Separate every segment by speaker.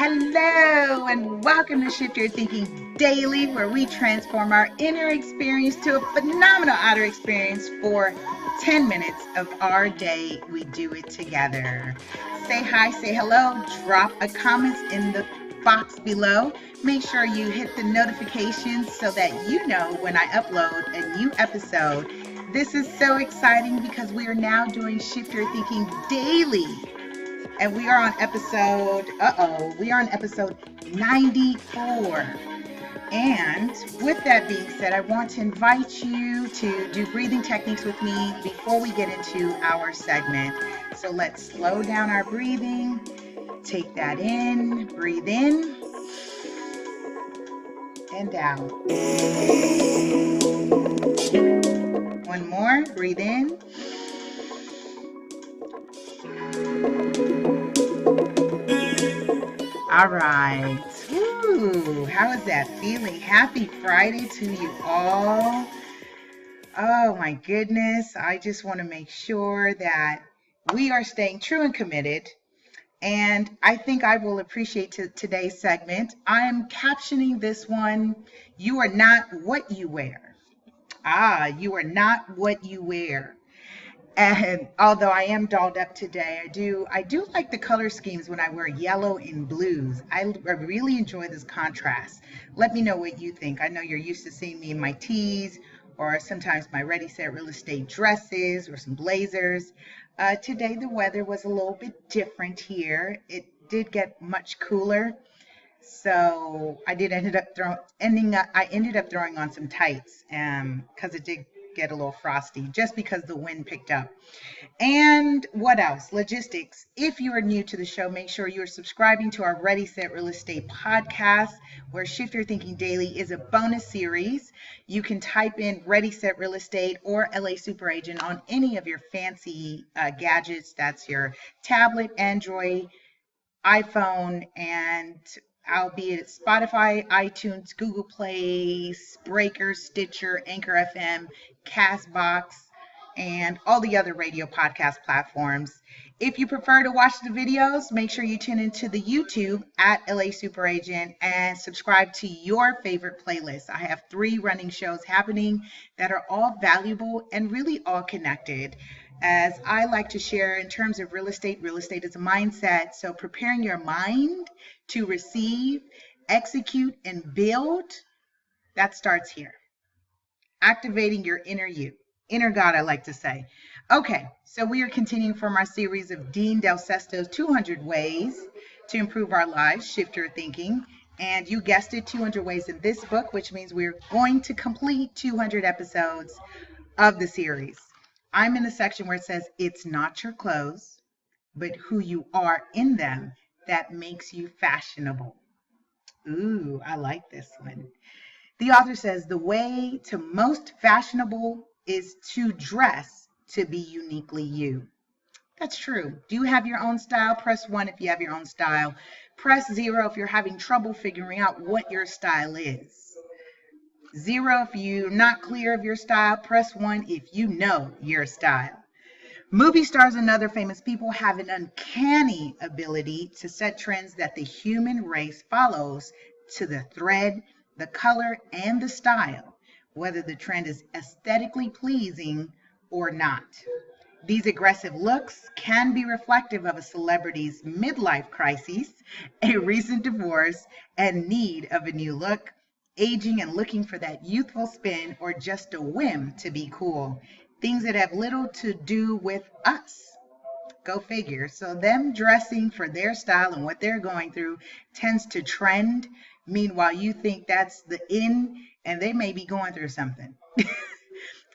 Speaker 1: Hello and welcome to Shift Your Thinking Daily, where we transform our inner experience to a phenomenal outer experience for 10 minutes of our day. We do it together. Say hi, say hello, drop a comment in the box below. Make sure you hit the notifications so that you know when I upload a new episode. This is so exciting because we are now doing Shift Your Thinking Daily. And we are on episode 94. And with that being said, I want to invite you to do breathing techniques with me before we get into our segment. So let's slow down our breathing. Take that in, breathe in and out. One more, breathe in. All right. Ooh, how is that feeling? Happy Friday to you all. Oh my goodness. I just want to make sure that we are staying true and committed. And I think I will appreciate today's segment. I am captioning this one, "You are not what you wear." You are not what you wear. And although I am dolled up today, I do like the color schemes when I wear yellow and blues. I really enjoy this contrast. Let me know what you think. I know you're used to seeing me in my tees or sometimes my Ready Set Real Estate dresses or some blazers. Today the weather was a little bit different here. It did get much cooler. So I ended up throwing on some tights because it did get a little frosty just because the wind picked up. And what else? Logistics. If you are new to the show, make sure you're subscribing to our Ready Set Real Estate podcast, where Shift Your Thinking Daily is a bonus series. You can type in Ready Set Real Estate or lasuperagent on any of your fancy gadgets. That's your tablet, Android, iPhone, and albeit it's Spotify, iTunes, Google Play, Breaker, Stitcher, Anchor FM, Castbox, and all the other radio podcast platforms. If you prefer to watch the videos, make sure you tune into the YouTube at LA Super Agent and subscribe to your favorite playlist. I have 3 running shows happening that are all valuable and really all connected. As I like to share in terms of real estate is a mindset. So preparing your mind to receive, execute, and build, that starts here. Activating your inner you, inner God, I like to say. Okay, so we are continuing from our series of Dean Del Sesto's 200 Ways to Improve Our Lives, Shift Your Thinking. And you guessed it, 200 ways in this book, which means we're going to complete 200 episodes of the series. I'm in the section where it says, "It's not your clothes, but who you are in them that makes you fashionable." Ooh, I like this one. The author says, "The way to most fashionable is to dress to be uniquely you." That's true. Do you have your own style? Press 1 if you have your own style. Press 0 if you're having trouble figuring out what your style is. 0 if you're not clear of your style. Press 1 if you know your style. Movie stars and other famous people have an uncanny ability to set trends that the human race follows to the thread, the color, and the style, whether the trend is aesthetically pleasing or not. These aggressive looks can be reflective of a celebrity's midlife crisis, a recent divorce, and need of a new look, aging and looking for that youthful spin, or just a whim to be cool. Things that have little to do with us. Go figure. So them dressing for their style and what they're going through tends to trend. Meanwhile, you think that's the in, and they may be going through something.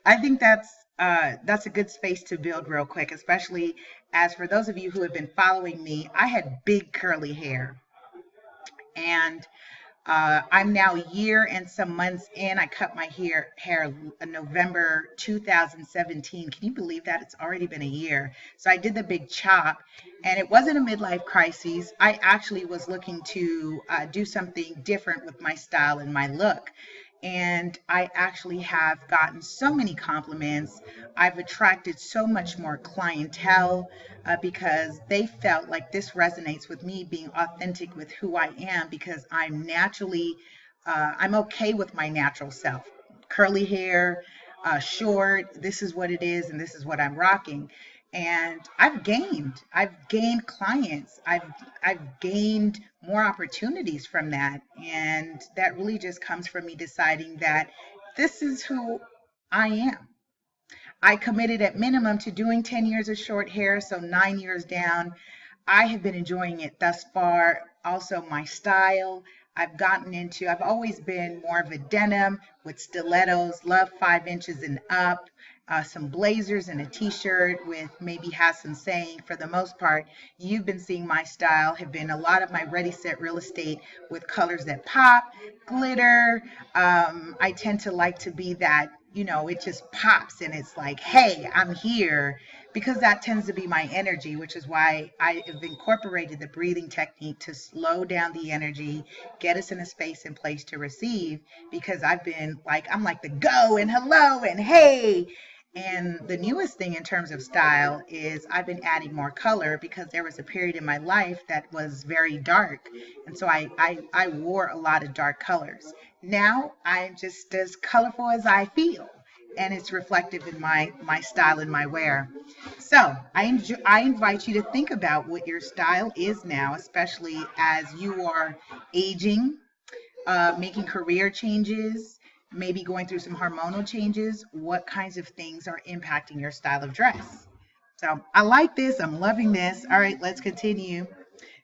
Speaker 1: I think that's a good space to build real quick, especially as for those of you who have been following me, I had big curly hair. And I'm now a year and some months in. I cut my hair in November 2017. Can you believe that? It's already been a year. So I did the big chop, and it wasn't a midlife crisis. I actually was looking to do something different with my style and my look. And I actually have gotten so many compliments. I've attracted so much more clientele because they felt like this resonates with me being authentic with who I am, because I'm naturally, I'm okay with my natural self. Curly hair, short, this is what it is, and this is what I'm rocking. And I've gained clients. I've gained more opportunities from that. And that really just comes from me deciding that this is who I am. I committed at minimum to doing 10 years of short hair, so 9 years down. I have been enjoying it thus far. Also, my style, I've always been more of a denim with stilettos, love 5 inches and up, some blazers and a t-shirt with maybe has some saying. For the most part, you've been seeing my style have been a lot of my ready set real estate with colors that pop, glitter. I tend to like to be that, it just pops and it's like, hey, I'm here, because that tends to be my energy, which is why I have incorporated the breathing technique to slow down the energy, get us in a space and place to receive. Because I'm like the go and hello and hey. And the newest thing in terms of style is I've been adding more color, because there was a period in my life that was very dark. And so I wore a lot of dark colors. Now I'm just as colorful as I feel, and it's reflective in my style and my wear. So I invite you to think about what your style is now, especially as you are aging, making career changes, maybe going through some hormonal changes. What kinds of things are impacting your style of dress? So I like this. I'm loving this. All right, let's continue.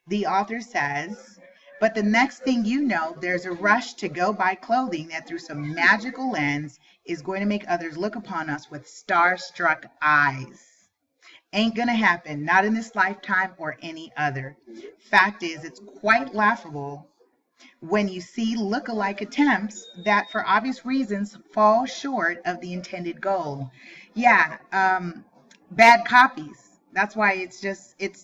Speaker 1: The author says, but the next thing you know, there's a rush to go buy clothing that through some magical lens is going to make others look upon us with starstruck eyes. Ain't gonna happen, not in this lifetime or any other. Fact is, it's quite laughable when you see look-alike attempts that, for obvious reasons, fall short of the intended goal. Yeah, bad copies. That's why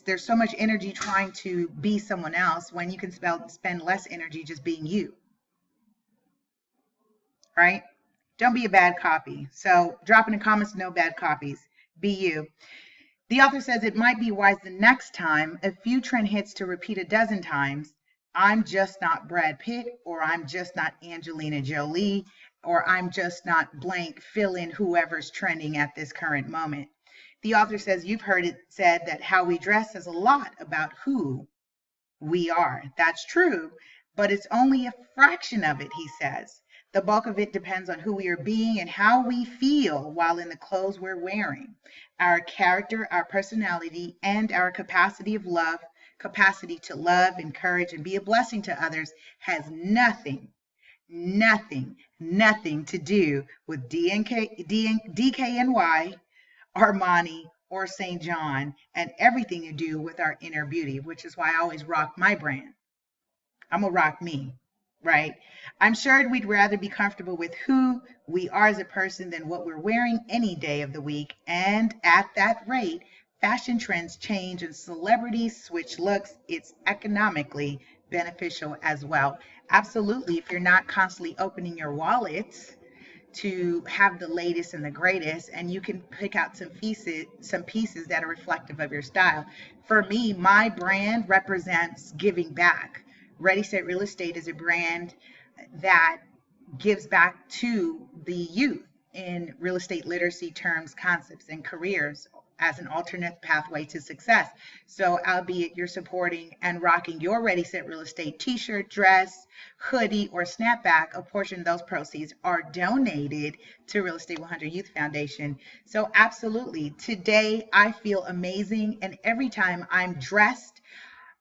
Speaker 1: there's so much energy trying to be someone else when you can spend less energy just being you, right? Don't be a bad copy. So drop in the comments, no bad copies. Be you. The author says it might be wise the next time a few trend hits to repeat a dozen times. I'm just not Brad Pitt, or I'm just not Angelina Jolie, or I'm just not blank, fill in whoever's trending at this current moment. The author says you've heard it said that how we dress says a lot about who we are. That's true, but it's only a fraction of it, he says. The bulk of it depends on who we are being and how we feel while in the clothes we're wearing. Our character, our personality, and our capacity to love, encourage, and be a blessing to others has nothing to do with DKNY, Armani, or St. John, and everything to do with our inner beauty, which is why I always rock my brand. I'm gonna rock me, right? I'm sure we'd rather be comfortable with who we are as a person than what we're wearing any day of the week. And at that rate, fashion trends change and celebrities switch looks. It's economically beneficial as well. Absolutely, if you're not constantly opening your wallet to have the latest and the greatest, and you can pick out some pieces that are reflective of your style. For me, my brand represents giving back. Ready Set Real Estate is a brand that gives back to the youth in real estate literacy terms, concepts, and careers as an alternate pathway to success. So albeit you're supporting and rocking your Ready Set Real Estate t-shirt, dress, hoodie, or snapback, a portion of those proceeds are donated to Real Estate 100 Youth Foundation. So absolutely, today I feel amazing, and every time I'm dressed,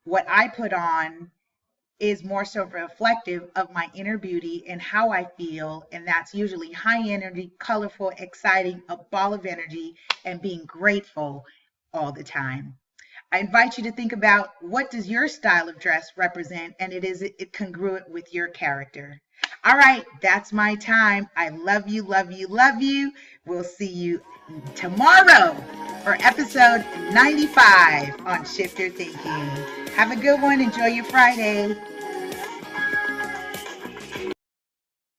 Speaker 1: what I put on is more so reflective of my inner beauty and how I feel. And that's usually high energy, colorful, exciting, a ball of energy, and being grateful all the time. I invite you to think about, what does your style of dress represent, and is it congruent with your character? All right, that's my time. I love you, love you, love you. We'll see you tomorrow for episode 95 on Shift Your Thinking. Have a good one. Enjoy your Friday.